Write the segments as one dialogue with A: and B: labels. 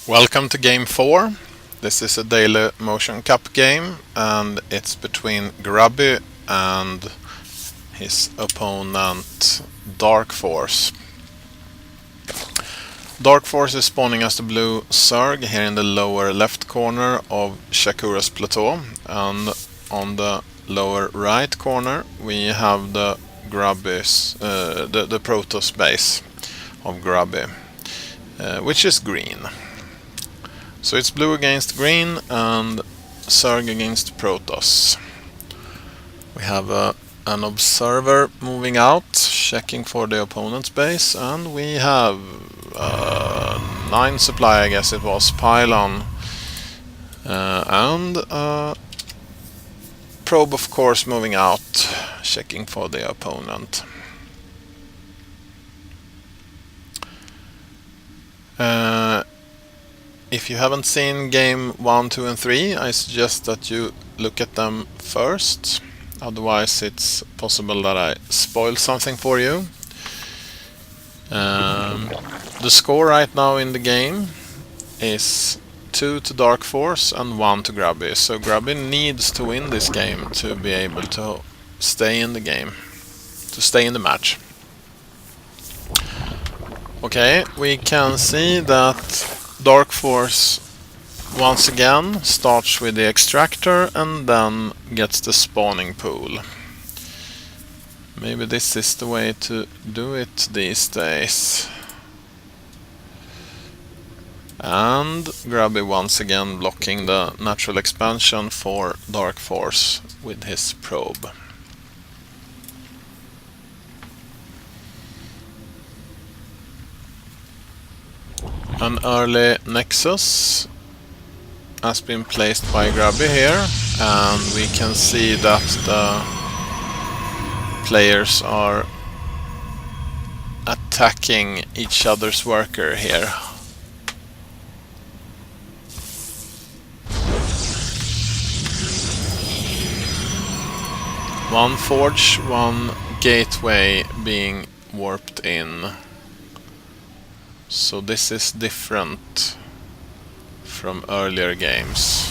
A: Welcome to game 4. This is a daily motion cup game and it's between Grubby and his opponent aTnDarKFoRcE. aTnDarKFoRcE is spawning as the blue Zerg here in the lower left corner of Shakuras Plateau, and on the lower right corner we have the Grubby's the Protoss base of Grubby, which is green. So it's blue against green and Zerg against Protoss. We have an observer moving out, checking for the opponent's base, and we have 9 supply, I guess it was, pylon, and probe, of course, moving out, checking for the opponent. If you haven't seen game 1, 2 and 3, I suggest that you look at them first, otherwise it's possible that I spoil something for you. The score right now in the game is 2 to aTnDarKFoRcE and 1 to Grubby, so Grubby needs to win this game to be able to stay in the game, to stay in the match. Okay, we can see that aTnDarKFoRcE once again starts with the extractor and then gets the spawning pool. Maybe this is the way to do it these days. And Grubby once again blocking the natural expansion for aTnDarKFoRcE with his probe. An early Nexus has been placed by Grubby here, and we can see that the players are attacking each other's worker here. One forge, one gateway being warped in. So this is different from earlier games.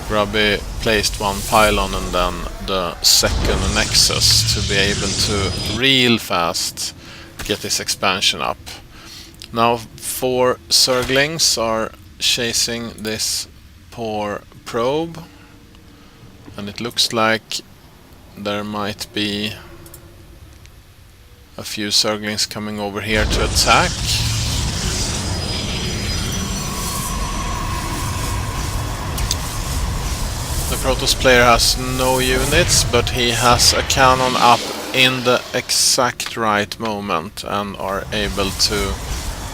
A: Grubby placed one pylon and then the second Nexus to be able to real fast get this expansion up. Now 4 Zerglings are chasing this poor probe, and it looks like there might be a few Zerglings coming over here to attack. The Protoss player has no units, but he has a cannon up in the exact right moment and are able to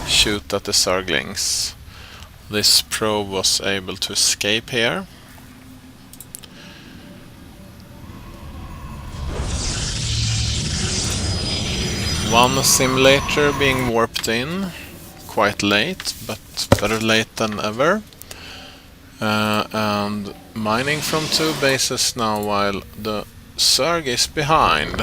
A: shoot at the Zerglings. This probe was able to escape here. One simulator being warped in, quite late, but better late than ever. And mining from 2 bases now while the Zerg is behind.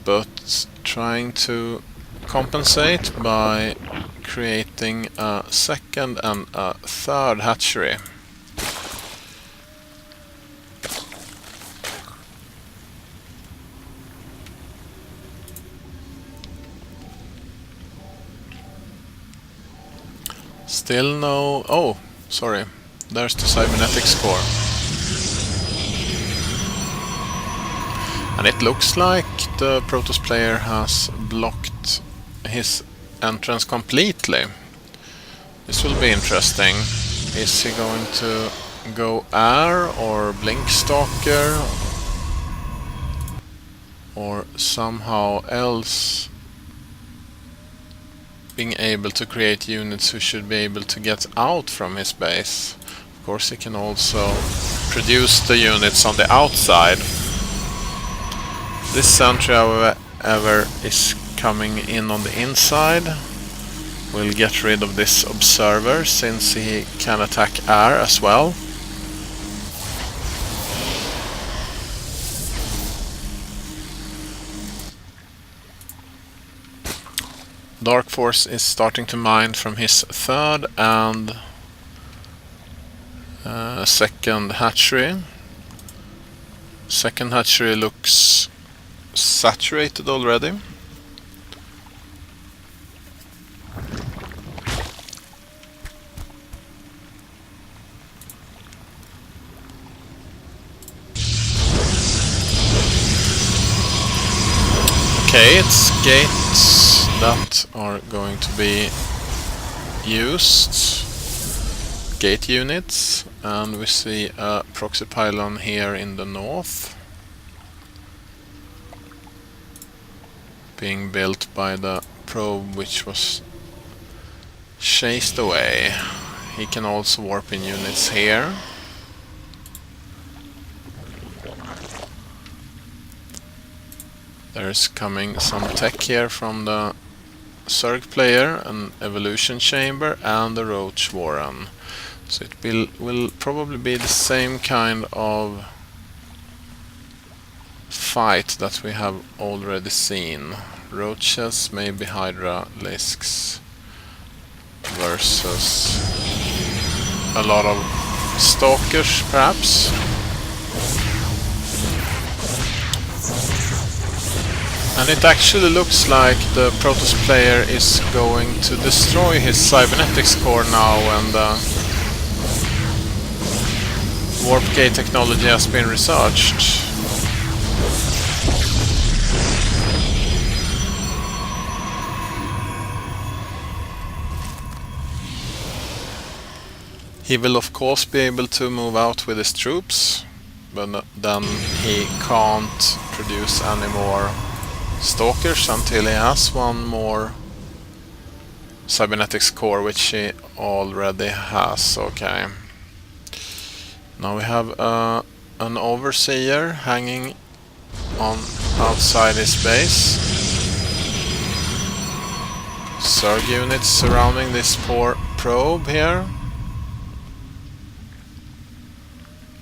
A: But trying to compensate by creating a second and a third hatchery. Still no... oh, sorry. There's the cybernetic score. And it looks like the Protoss player has blocked his entrance completely. This will be interesting. Is he going to go air or blink stalker? Or somehow else being able to create units who should be able to get out from his base. Of course he can also produce the units on the outside. This sentry, however, is coming in on the inside. We'll get rid of this observer since he can attack air as well. aTnDarKFoRcE is starting to mine from his third and second hatchery. Second hatchery looks saturated already. Okay, it's gates that are going to be used. Gate units, and we see a proxy pylon here in the north being built by the probe which was chased away. He can also warp in units here. There's coming some tech here from the Zerg player, an evolution chamber and the roach warren. So it will probably be the same kind of fight that we have already seen. Roaches, maybe hydralisks versus a lot of stalkers perhaps. And it actually looks like the Protoss player is going to destroy his cybernetics core now when the warp gate technology has been researched. He will of course be able to move out with his troops, but then he can't produce any more stalkers until he has one more cybernetics core, which he already has. Okay. Now we have an overseer hanging on outside his base. Zerg units surrounding this poor probe here.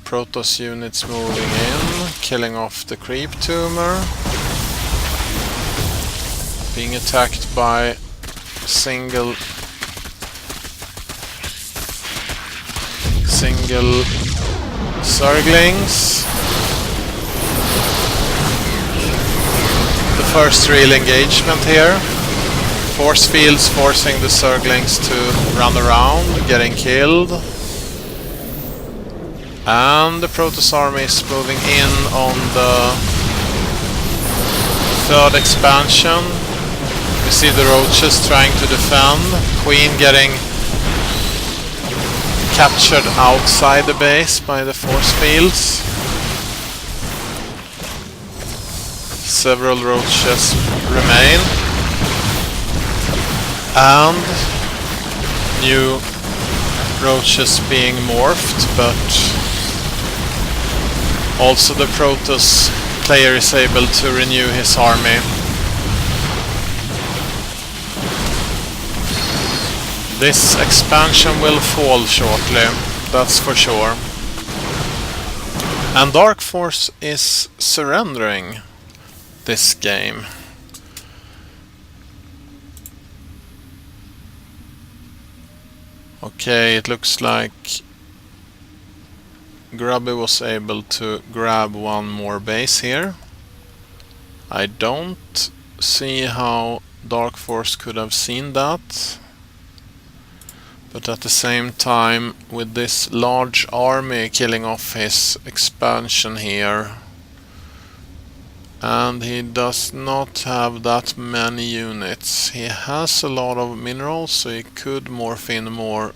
A: Protoss units moving in, killing off the creep tumor. Being attacked by single Zerglings. The first real engagement here. Force fields forcing the Zerglings to run around, getting killed. And the Protoss army is moving in on the third expansion. We see the roaches trying to defend. Queen getting captured outside the base by the force fields. Several roaches remain. And new roaches being morphed, but also the Protoss player is able to renew his army. This expansion will fall shortly, that's for sure. And aTnDarKFoRcE is surrendering this game. Okay, it looks like Grubby was able to grab one more base here. I don't see how aTnDarKFoRcE could have seen that. But at the same time, with this large army killing off his expansion here, and he does not have that many units. He has a lot of minerals, so he could morph in more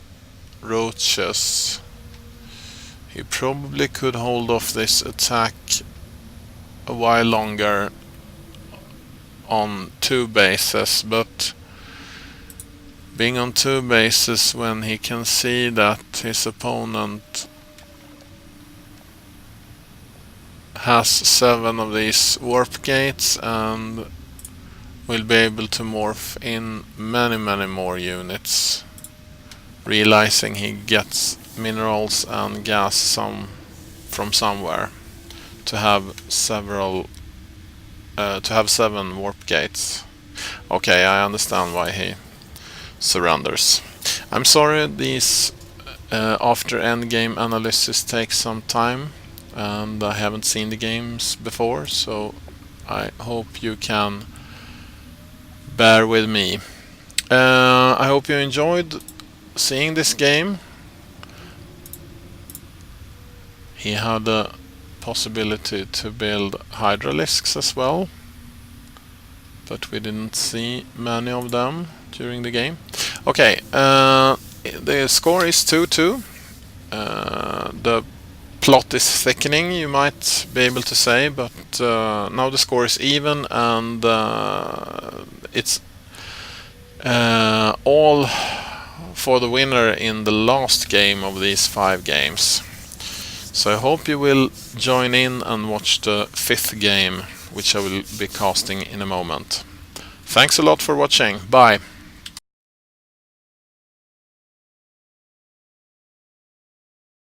A: roaches. He probably could hold off this attack a while longer on two bases, but being on two bases when he can see that his opponent has 7 of these warp gates and will be able to morph in many more units, realizing he gets minerals and gas from somewhere to have 7 warp gates. Okay, I understand why he surrenders. I'm sorry these after endgame analysis takes some time, and I haven't seen the games before, so I hope you can bear with me. I hope you enjoyed seeing this game. He had a possibility to build hydralisks as well, but we didn't see many of them during the game. Okay, the score is 2-2. The plot is thickening, you might be able to say, but now the score is even, and it's all for the winner in the last game of these 5 games. So I hope you will join in and watch the 5th game, which I will be casting in a moment. Thanks a lot for watching. Bye.